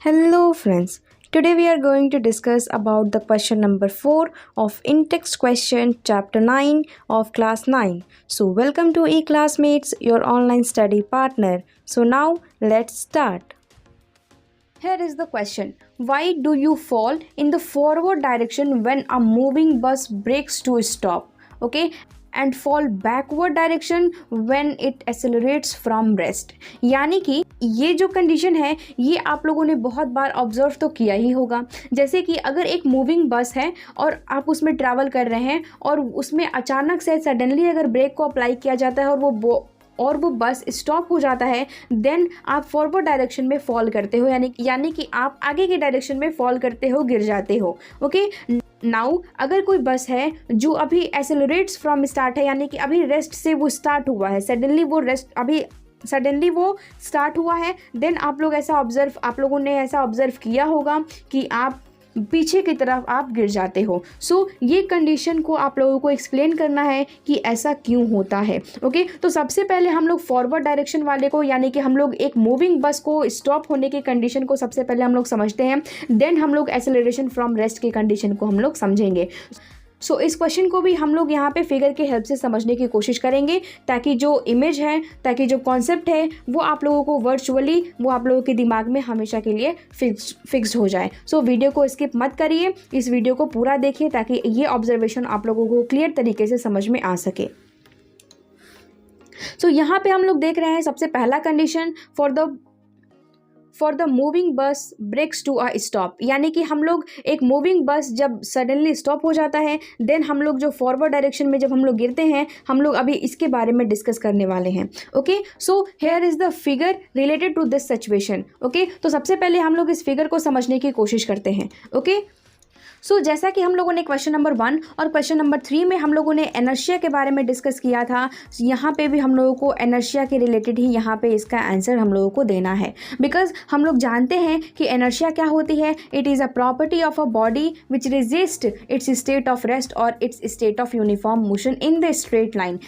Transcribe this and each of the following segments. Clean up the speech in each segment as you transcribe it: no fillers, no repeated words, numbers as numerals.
Hello friends. Today we are going to discuss about the question number 4 of in-text question chapter 9 of class 9. So welcome to eClassmates, your online study partner. So now let's start. Here is the question. Why do you fall in the forward direction when a moving bus brakes to stop? Okay, and fall backward direction when it accelerates from rest. यानी कि ये जो condition है ये आप लोगों ने बहुत बार ऑब्जर्व तो किया ही होगा। जैसे कि अगर एक मूविंग बस है और आप उसमें ट्रैवल कर रहे हैं और उसमें अचानक से सडनली अगर ब्रेक को अप्लाई किया जाता है और वो बस स्टॉप हो जाता है, देन आप फॉरवर्ड डायरेक्शन में फॉल करते हो, यानी कि आप आगे के डायरेक्शन में फॉल करते हो, गिर जाते हो। ओके, नाउ अगर कोई बस है जो अभी एक्सेलरेट्स फ्रॉम स्टार्ट है, यानी कि अभी रेस्ट से वो स्टार्ट हुआ है, सडनली वो स्टार्ट हुआ है, देन आप लोगों ने ऐसा ऑब्जर्व किया होगा कि आप पीछे की तरफ आप गिर जाते हो। सो ये कंडीशन को आप लोगों को एक्सप्लेन करना है कि ऐसा क्यों होता है। ओके, तो सबसे पहले हम लोग फॉरवर्ड डायरेक्शन वाले को, यानी कि हम लोग एक मूविंग बस को स्टॉप होने की कंडीशन को सबसे पहले हम लोग समझते हैं, देन हम लोग एक्सेलरेशन फ्रॉम रेस्ट की कंडीशन को हम लोग समझेंगे। सो इस क्वेश्चन को भी हम लोग यहाँ पे फिगर के हेल्प से समझने की कोशिश करेंगे, ताकि जो इमेज है, ताकि जो कॉन्सेप्ट है वो आप लोगों को वर्चुअली वो आप लोगों के दिमाग में हमेशा के लिए फिक्स्ड हो जाए। सो वीडियो को स्किप मत करिए, इस वीडियो को पूरा देखिए ताकि ये ऑब्जर्वेशन आप लोगों को क्लियर तरीके से समझ में आ सके। सो यहाँ पे हम लोग देख रहे हैं सबसे पहला condition, for the moving bus brakes to a stop. यानी कि हम लोग एक मूविंग बस जब सडनली स्टॉप हो जाता है, देन हम लोग जो फॉरवर्ड डायरेक्शन में जब हम लोग गिरते हैं, हम लोग अभी इसके बारे में डिस्कस करने वाले हैं। Okay, so here is the figure related to this situation. Okay, तो सबसे पहले हम लोग इस फिगर को समझने की कोशिश करते हैं। ओके, सो जैसा कि हम लोगों ने क्वेश्चन नंबर 1 और क्वेश्चन नंबर 3 में हम लोगों ने इनर्शिया के बारे में डिस्कस किया था, यहाँ पे भी हम लोगों को इनर्शिया के रिलेटेड ही यहाँ पे इसका आंसर हम लोगों को देना है। बिकॉज हम लोग जानते हैं कि इनर्शिया क्या होती है। It is a property of a body which resist its state of rest और its state of uniform motion in the straight line.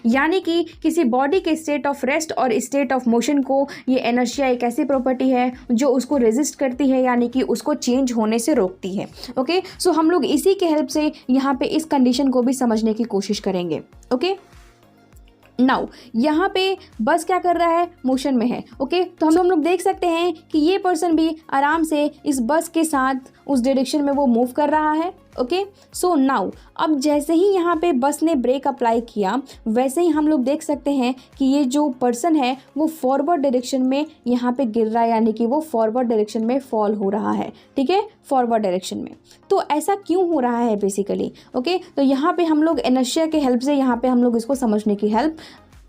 यानी कि किसी बॉडी के स्टेट ऑफ रेस्ट और स्टेट ऑफ मोशन को ये इनर्शिया एक ऐसी प्रॉपर्टी है जो उसको रेजिस्ट करती है, यानी कि उसको चेंज होने से रोकती है। ओके, सो हम लोग इसी के हेल्प से यहाँ पे इस कंडीशन को भी समझने की कोशिश करेंगे। ओके, नाउ यहाँ पे बस क्या कर रहा है, मोशन में है। ओके, तो हम लोग देख सकते हैं कि ये पर्सन भी आराम से इस बस के साथ उस डायरेक्शन में वो मूव कर रहा है। ओके, सो नाउ अब जैसे ही यहाँ पे बस ने ब्रेक अप्लाई किया, वैसे ही हम लोग देख सकते हैं कि ये जो पर्सन है वो फॉरवर्ड डायरेक्शन में यहाँ पे गिर रहा है, यानी कि वो फॉरवर्ड डायरेक्शन में फॉल हो रहा है। ठीक है, फॉरवर्ड डायरेक्शन में। तो ऐसा क्यों हो रहा है बेसिकली? ओके, तो यहाँ पे हम लोग इनर्शिया के हेल्प से यहाँ पे हम लोग इसको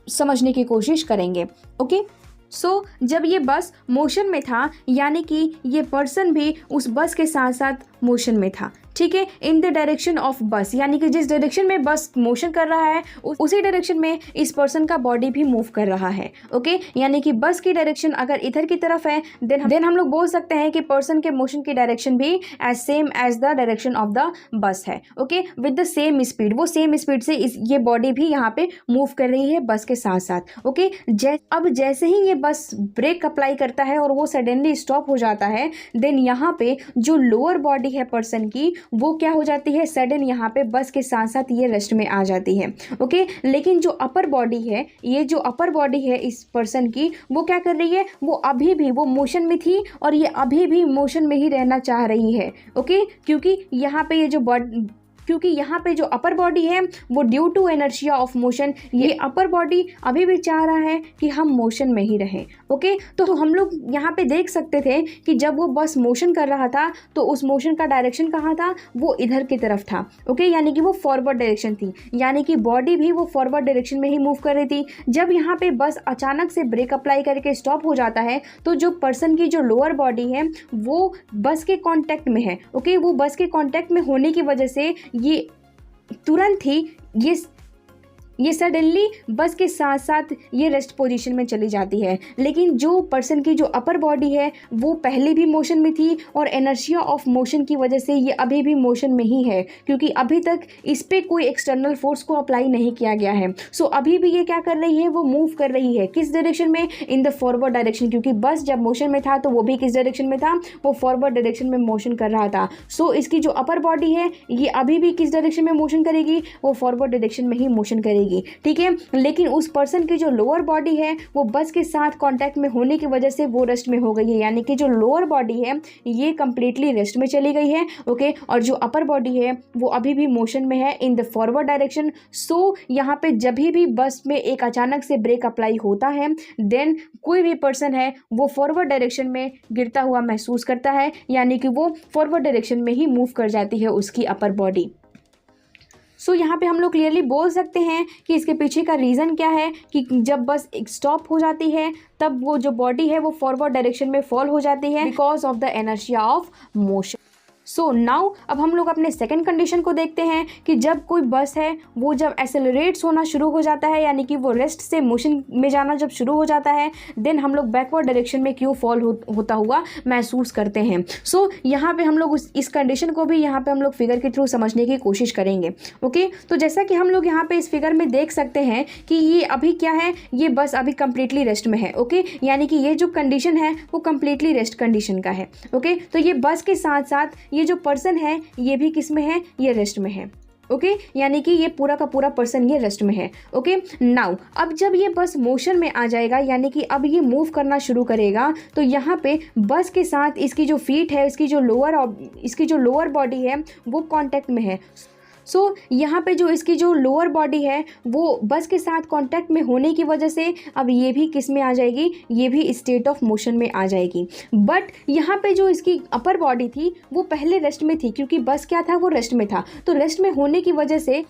समझने की कोशिश करेंगे। ओके, सो जब ये बस मोशन में था, यानी कि ये पर्सन भी उस बस के साथ साथ मोशन में था। ठीक है, इन द डायरेक्शन ऑफ बस, यानी कि जिस डायरेक्शन में बस मोशन कर रहा है उसी डायरेक्शन में इस पर्सन का बॉडी भी मूव कर रहा है। ओके, यानी कि बस की डायरेक्शन अगर इधर की तरफ है, देन हम लोग बोल सकते हैं कि पर्सन के मोशन की डायरेक्शन भी as same as the direction of the bus है। Okay, with the same speed, वो सेम स्पीड से ये बॉडी भी यहाँ पे मूव कर रही है बस के साथ साथ। ओके, अब जैसे ही ये बस ब्रेक अप्लाई करता है और वो सडनली स्टॉप हो जाता है, देन यहाँ पे जो लोअर बॉडी है पर्सन की, वो क्या हो जाती है, सडन यहाँ पे बस के साथ साथ ये रेस्ट में आ जाती है। ओके, लेकिन जो अपर बॉडी है, ये जो अपर बॉडी है इस पर्सन की, वो क्या कर रही है, वो अभी भी वो मोशन में थी और ये अभी भी मोशन में ही रहना चाह रही है। ओके, क्योंकि यहाँ पे जो अपर बॉडी है वो due to inertia of motion, ये अपर बॉडी अभी भी चाह रहा है कि हम मोशन में ही रहें। ओके, तो हम लोग यहाँ पे देख सकते थे कि जब वो बस मोशन कर रहा था तो उस मोशन का डायरेक्शन कहाँ था, वो इधर की तरफ था। ओके, यानी कि वो फॉरवर्ड डायरेक्शन थी, यानी कि बॉडी भी वो फॉरवर्ड डायरेक्शन में ही मूव कर रही थी। जब यहाँ पे बस अचानक से ब्रेक अप्लाई करके स्टॉप हो जाता है, तो जो पर्सन की जो लोअर बॉडी है वो बस के कॉन्टैक्ट में है। ओके, वो बस के कॉन्टैक्ट में होने की वजह से ये तुरंत ही ये सडनली बस के साथ साथ ये रेस्ट पोजीशन में चली जाती है। लेकिन जो पर्सन की जो अपर बॉडी है वो पहले भी मोशन में थी और इनर्शिया ऑफ मोशन की वजह से ये अभी भी मोशन में ही है, क्योंकि अभी तक इस पे कोई एक्सटर्नल फोर्स को अप्लाई नहीं किया गया है। सो अभी भी ये क्या कर रही है, वो मूव कर रही है। किस डायरेक्शन में? इन द फॉरवर्ड डायरेक्शन, क्योंकि बस जब मोशन में था तो वो भी किस डायरेक्शन में था, वो फॉरवर्ड डायरेक्शन में मोशन कर रहा था। सो इसकी जो अपर बॉडी है ये अभी भी किस डायरेक्शन में मोशन करेगी, वो फॉरवर्ड डायरेक्शन में ही मोशन करेगी, ठीक है। लेकिन उस पर्सन की जो लोअर बॉडी है वो बस के साथ कांटेक्ट में होने की वजह से वो रेस्ट में हो गई है, यानी कि जो लोअर बॉडी है ये कंप्लीटली रेस्ट में चली गई है, ओके। और जो अपर बॉडी है वो अभी भी मोशन में है इन द फॉरवर्ड डायरेक्शन। सो यहाँ पे जब भी बस में एक अचानक से ब्रेक अप्लाई होता है देन कोई भी पर्सन है वो फॉरवर्ड डायरेक्शन में गिरता हुआ महसूस करता है, यानी कि वो फॉरवर्ड डायरेक्शन में ही मूव कर जाती है उसकी अपर बॉडी। सो यहाँ पे हम लोग क्लियरली बोल सकते हैं कि इसके पीछे का रीज़न क्या है कि जब बस स्टॉप हो जाती है तब वो जो बॉडी है वो फॉरवर्ड डायरेक्शन में फॉल हो जाती है because of the inertia of motion. So now अब हम लोग अपने सेकंड कंडीशन को देखते हैं कि जब कोई बस है वो जब एक्सेलरेट्स होना शुरू हो जाता है, यानी कि वो रेस्ट से मोशन में जाना जब शुरू हो जाता है देन हम लोग बैकवर्ड डायरेक्शन में क्यों फॉल होता हुआ महसूस करते हैं। सो यहाँ पे हम लोग इस कंडीशन को भी यहाँ पे हम लोग फिगर के थ्रू समझने की कोशिश करेंगे, ओके। तो जैसा कि हम लोग यहाँ पे इस फिगर में देख सकते हैं कि ये अभी क्या है, ये बस अभी कंप्लीटली रेस्ट में है, ओके। यानी कि ये जो कंडीशन है वो कंप्लीटली रेस्ट कंडीशन का है, ओके। तो ये बस के साथ साथ ये जो पर्सन है ये भी किस में है, ये रेस्ट में है, ओके। यानी कि ये पूरा का पूरा पर्सन ये रेस्ट में है, ओके। नाउ अब जब ये बस मोशन में आ जाएगा, यानी कि अब ये मूव करना शुरू करेगा, तो यहाँ पे बस के साथ इसकी जो फीट है, इसकी जो लोअर बॉडी है वो कांटेक्ट में है। सो यहाँ पे जो इसकी जो लोअर बॉडी है वो बस के साथ कांटेक्ट में होने की वजह से अब ये भी किस में आ जाएगी, ये भी स्टेट ऑफ मोशन में आ जाएगी। बट यहाँ पे जो इसकी अपर बॉडी थी वो पहले रेस्ट में थी, क्योंकि बस क्या था, वो रेस्ट में था। तो रेस्ट में होने की वजह से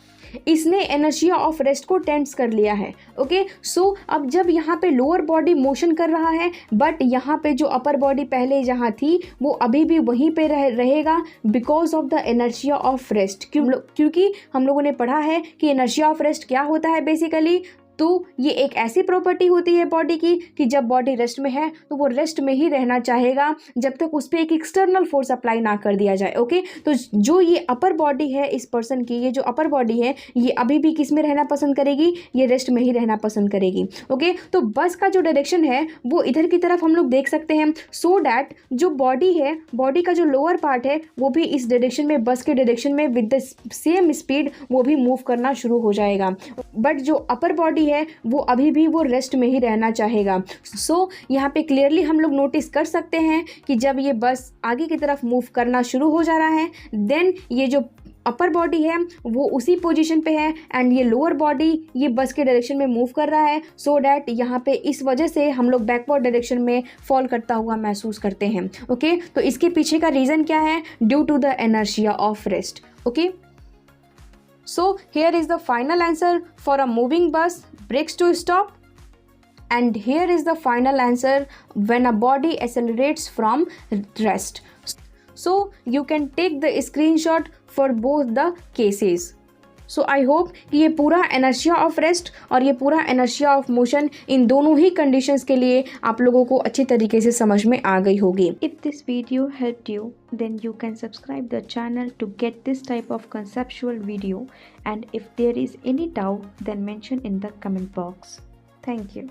इसने इनर्शिया ऑफ रेस्ट को टेंस कर लिया है, ओके। सो अब जब यहाँ पे लोअर बॉडी मोशन कर रहा है बट यहाँ पे जो अपर बॉडी पहले जहाँ थी वो अभी भी वहीं पे रहेगा because of the inertia of rest. क्योंकि हम लोगों ने पढ़ा है कि इनर्शिया ऑफ रेस्ट क्या होता है बेसिकली, तो ये एक ऐसी प्रॉपर्टी होती है बॉडी की कि जब बॉडी रेस्ट में है तो वो रेस्ट में ही रहना चाहेगा जब तक उस पर एक एक्सटर्नल फोर्स अप्लाई ना कर दिया जाए, ओके। तो जो ये अपर बॉडी है इस पर्सन की, ये जो अपर बॉडी है ये अभी भी किस में रहना पसंद करेगी, ये रेस्ट में ही रहना पसंद करेगी, ओके। तो बस का जो डायरेक्शन है वो इधर की तरफ हम लोग देख सकते हैं, सो डैट जो बॉडी है, बॉडी का जो लोअर पार्ट है वो भी इस डायरेक्शन में, बस के डायरेक्शन में विद द सेम स्पीड वो भी मूव करना शुरू हो जाएगा। बट जो अपर बॉडी है वो अभी भी वो रेस्ट में ही रहना चाहेगा। सो यहाँ पे क्लियरली हम लोग नोटिस कर सकते हैं कि जब ये बस आगे की तरफ मूव करना शुरू हो जा रहा है देन ये जो अपर बॉडी है वो उसी पोजीशन पे है एंड ये लोअर बॉडी ये बस के डायरेक्शन में मूव कर रहा है, सो डैट यहाँ पे इस वजह से हम लोग बैकवर्ड डायरेक्शन में फॉल करता हुआ महसूस करते हैं, ओके। तो इसके पीछे का रीज़न क्या है, due to the inertia of rest, okay. So here is the final answer for a moving bus brakes to stop, and here is the final answer when a body accelerates from rest. So you can take the screenshot for both the cases. So I hope कि ये पूरा inertia of rest और ये पूरा inertia of motion in दोनों ही conditions के लिए आप लोगों को अच्छी तरीके से समझ में आ गई होगी। If this video helped you, then you can subscribe the channel to get this type of conceptual video, and if there is any doubt then mention in the comment box. Thank you.